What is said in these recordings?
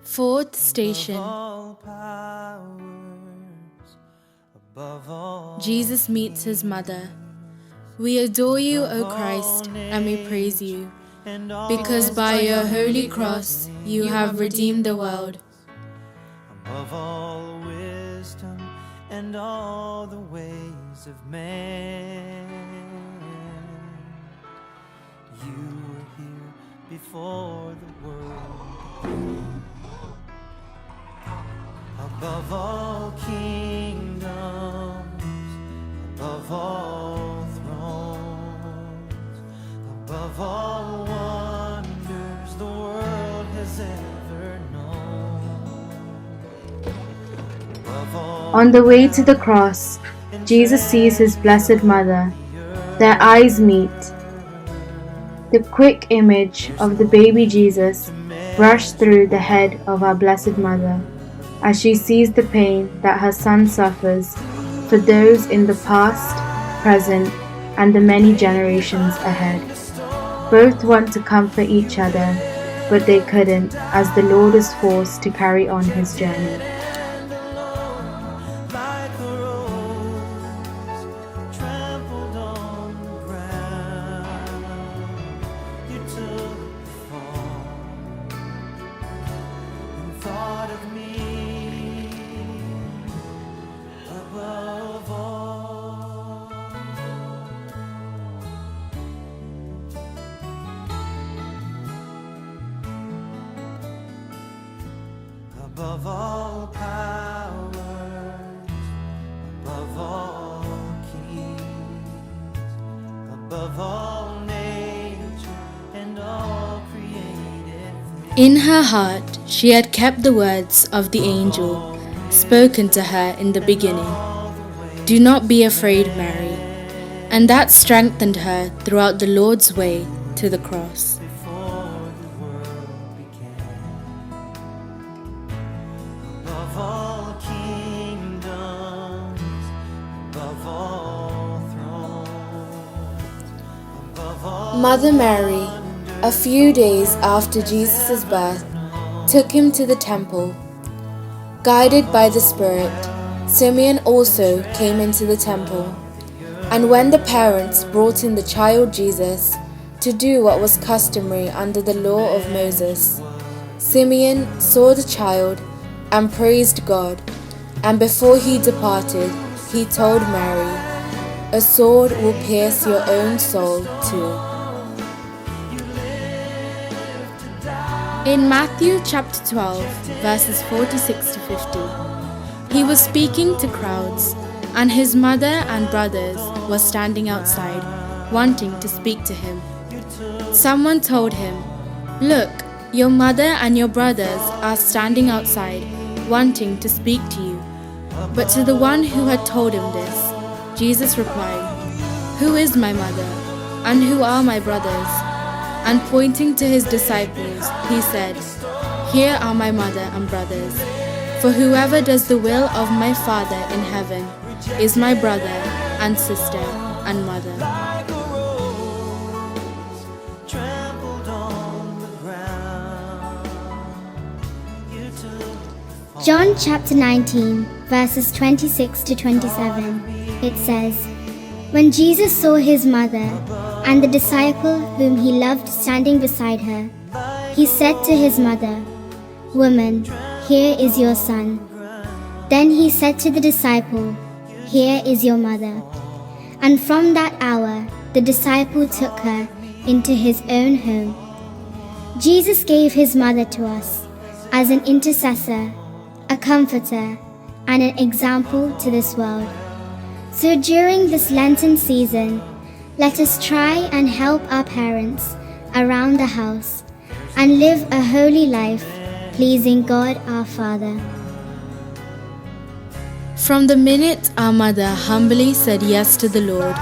Fourth station. Jesus meets his mother. We adore you, O Christ, and we praise you, because by your holy cross you have redeemed the world. Above all wisdom and all the ways of man, you were here before the world. Above all kingdoms, above all thrones, above all wonders the world has ever known. On the way to the cross, Jesus sees his blessed mother. Their eyes meet. The quick image of the baby Jesus rushed through the head of our blessed mother as she sees the pain that her son suffers for those in the past, present, and the many generations ahead. Both want to comfort each other, but they couldn't as the Lord is forced to carry on his journey. Above all powers, above all kings, above all nature and all created things. In her heart she had kept the words of the angel spoken to her in the beginning. Do not be afraid, Mary. And that strengthened her throughout the Lord's way to the cross. Above all kingdoms, above all thrones, above all Mother Mary, a few days after Jesus' birth, took him to the temple. Guided by the Spirit, Simeon also came into the temple. And when the parents brought in the child Jesus to do what was customary under the law of Moses, Simeon saw the child and praised God, and before he departed, he told Mary, "A sword will pierce your own soul too." In Matthew chapter 12, verses 46 to 50, he was speaking to crowds, and his mother and brothers were standing outside, wanting to speak to him. Someone told him, "Look, your mother and your brothers are standing outside, wanting to speak to you." But to the one who had told him this, Jesus replied, "Who is my mother, and who are my brothers?" And pointing to his disciples, he said, "Here are my mother and brothers. For whoever does the will of my Father in heaven is my brother and sister and mother." John chapter 19, verses 26 to 27, it says, When Jesus saw his mother and the disciple whom he loved standing beside her, he said to his mother, "Woman, here is your son." Then he said to the disciple, "Here is your mother." And from that hour the disciple took her into his own home. Jesus gave his mother to us as an intercessor, a comforter, and an example to this world. So during this Lenten season, let us try and help our parents around the house and live a holy life, pleasing God our Father. From the minute our mother humbly said yes to the Lord,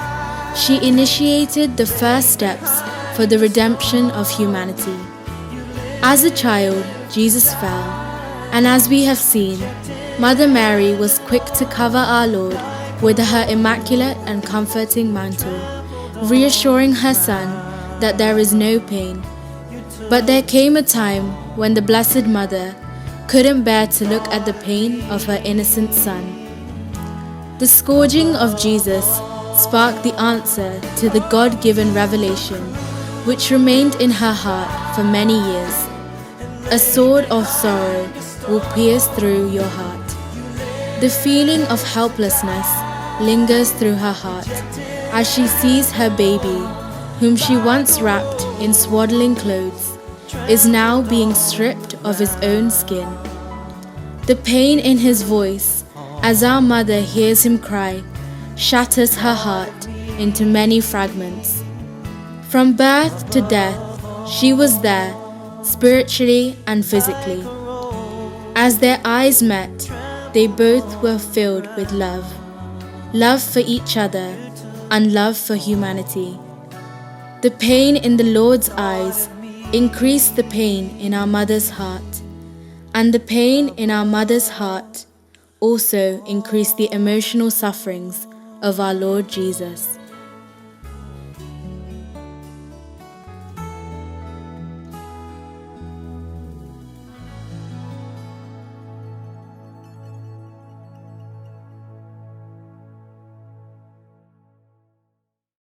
she initiated the first steps for the redemption of humanity. As a child, Jesus fell, and as we have seen, Mother Mary was quick to cover our Lord with her immaculate and comforting mantle, reassuring her son that there is no pain. But there came a time when the Blessed Mother, couldn't bear to look at the pain of her innocent son. The scourging of Jesus sparked the answer to the God-given revelation, which remained in her heart for many years. A sword of sorrow will pierce through your heart. The feeling of helplessness lingers through her heart as she sees her baby, whom she once wrapped in swaddling clothes, is now being stripped of his own skin. The pain in his voice, as our mother hears him cry, shatters her heart into many fragments. From birth to death, she was there, spiritually and physically. As their eyes met, they both were filled with love. Love for each other and love for humanity. The pain in the Lord's eyes increased the pain in our mother's heart, and the pain in our mother's heart also increased the emotional sufferings of our Lord Jesus.